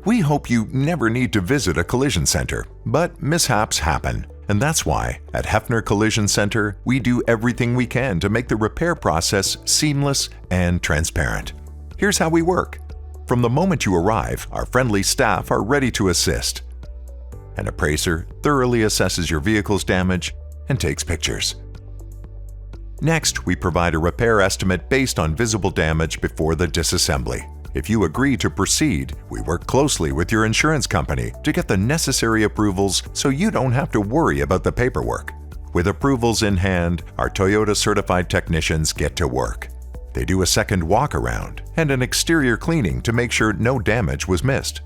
We hope you never need to visit a collision center, but mishaps happen. And that's why, at Heffner Collision Center, we do everything we can to make the repair process seamless and transparent. Here's how we work. From the moment you arrive, our friendly staff are ready to assist. An appraiser thoroughly assesses your vehicle's damage and takes pictures. Next, we provide a repair estimate based on visible damage before the disassembly. If you agree to proceed, we work closely with your insurance company to get the necessary approvals so you don't have to worry about the paperwork. With approvals in hand, our Toyota certified technicians get to work. They do a second walk around and an exterior cleaning to make sure no damage was missed.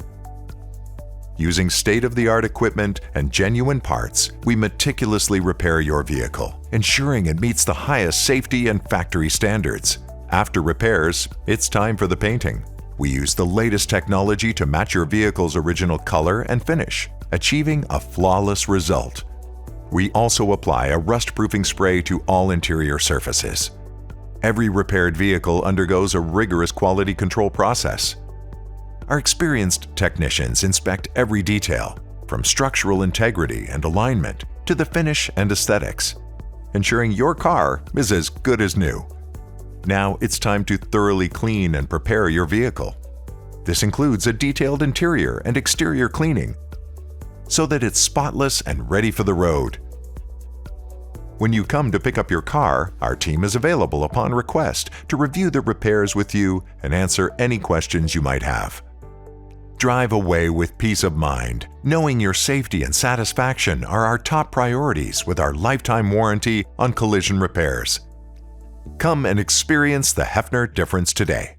Using state-of-the-art equipment and genuine parts, we meticulously repair your vehicle, ensuring it meets the highest safety and factory standards. After repairs, it's time for the painting. We use the latest technology to match your vehicle's original color and finish, achieving a flawless result. We also apply a rust-proofing spray to all interior surfaces. Every repaired vehicle undergoes a rigorous quality control process. Our experienced technicians inspect every detail, from structural integrity and alignment to the finish and aesthetics, ensuring your car is as good as new. Now it's time to thoroughly clean and prepare your vehicle. This includes a detailed interior and exterior cleaning so that it's spotless and ready for the road. When you come to pick up your car, our team is available upon request to review the repairs with you and answer any questions you might have. Drive away with peace of mind, knowing your safety and satisfaction are our top priorities with our lifetime warranty on collision repairs. Come and experience the Heffner difference today.